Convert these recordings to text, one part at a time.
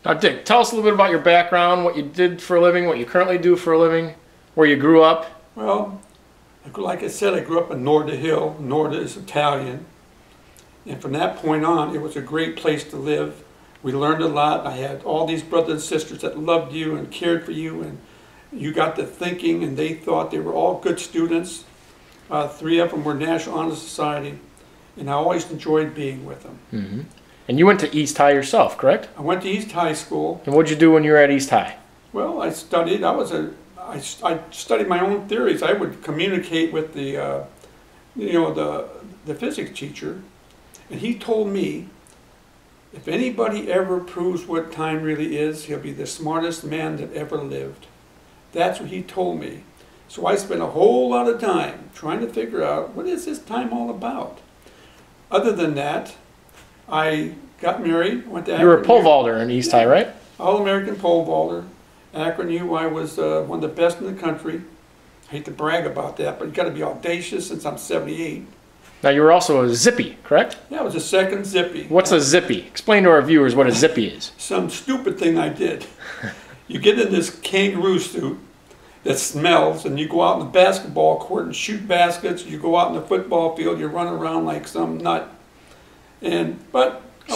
Now, Dick, tell us a little bit about your background, what you did for a living, what you currently do for a living, where you grew up. Well, like I said, I grew up in Norda Hill. Norda is Italian. And from that point on, it was a great place to live. We learned a lot. I had all these brothers and sisters that loved you and cared for you, and you got to thinking, and they thought they were all good students. 3 of them were National Honor Society, and I always enjoyed being with them. Mm-hmm. And you went to East High yourself, correct? I went to East High School. And what did you do when you were at East High? Well, I studied. I studied my own theories. I would communicate with the physics teacher, and he told me, if anybody ever proves what time really is, he'll be the smartest man that ever lived. That's what he told me. So I spent a whole lot of time trying to figure out, what is this time all about? Other than that, I got married, went to Akron. You were a pole vaulter in East High, right? All-American pole vaulter. Akron U, I was one of the best in the country. I hate to brag about that, but you got to be audacious since I'm 78. Now, you were also a zippy, correct? Yeah, I was a second zippy. What's a zippy? Explain to our viewers what a zippy is. Some stupid thing I did. You get in this kangaroo suit that smells, and you go out in the basketball court and shoot baskets. You go out in the football field, you run around like some nut. So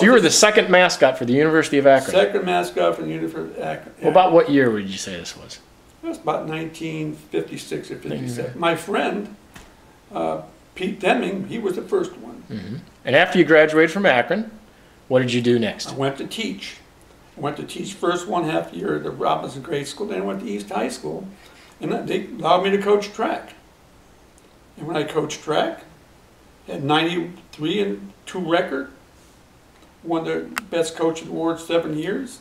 you were the second mascot for the University of Akron? Second mascot for the University of Akron. Well, about what year would you say this was? It was about 1956 or 57. My friend, Pete Deming, he was the first one. Mm-hmm. And after you graduated from Akron, what did you do next? I went to teach. I went to teach first 1/2 year at the Robinson Grade School, then I went to East High School, and they allowed me to coach track. And when I coached track, I had 93-2 record, won the best coaching award 7 years,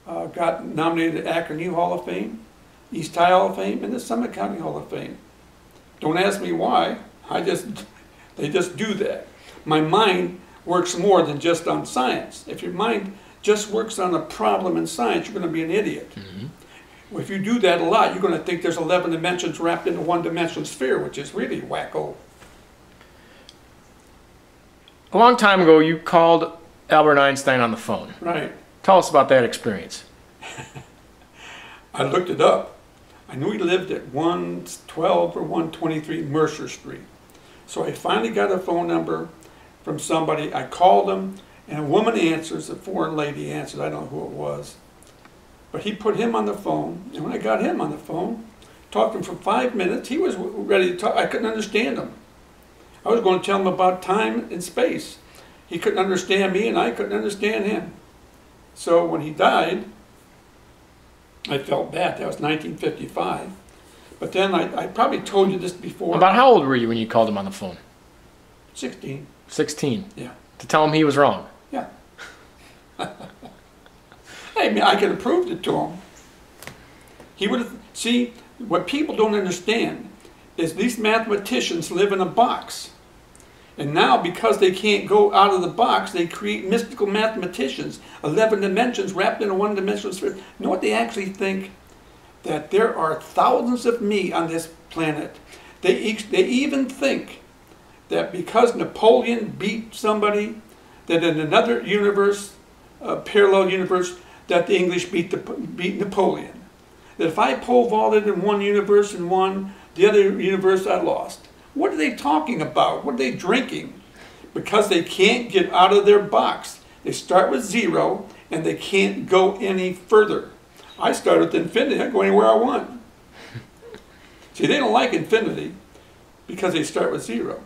got nominated to Akron U Hall of Fame, East High Hall of Fame, and the Summit County Hall of Fame. Don't ask me why, they just do that. My mind works more than just on science. If your mind just works on a problem in science, you're going to be an idiot. Mm-hmm. If you do that a lot, you're going to think there's 11 dimensions wrapped in a one-dimensional sphere, which is really wacko. A long time ago, you called Albert Einstein on the phone. Right. Tell us about that experience. I looked it up. I knew he lived at 112 or 123 Mercer Street. So I finally got a phone number from somebody. I called him, and a woman answers, a foreign lady answers, I don't know who it was. But he put him on the phone, and when I got him on the phone, talked to him for 5 minutes, he was ready to talk. I couldn't understand him. I was going to tell him about time and space. He couldn't understand me, and I couldn't understand him. So when he died, I felt bad. That was 1955. But then I probably told you this before. About how old were you when you called him on the phone? 16. 16? Yeah. To tell him he was wrong? Yeah. I mean, I could have proved it to him. He would have, see, what people don't understand is these mathematicians live in a box. And now, because they can't go out of the box, they create mystical mathematicians, 11 dimensions wrapped in a one-dimensional sphere. You know what they actually think? That there are thousands of me on this planet. They even think that because Napoleon beat somebody, that in another universe, a parallel universe, that the English beat Napoleon. That if I pole vaulted in one universe and won, the other universe I lost. What are they talking about? What are they drinking? Because they can't get out of their box. They start with 0 and they can't go any further. I start with infinity. I go anywhere I want. See, they don't like infinity because they start with 0.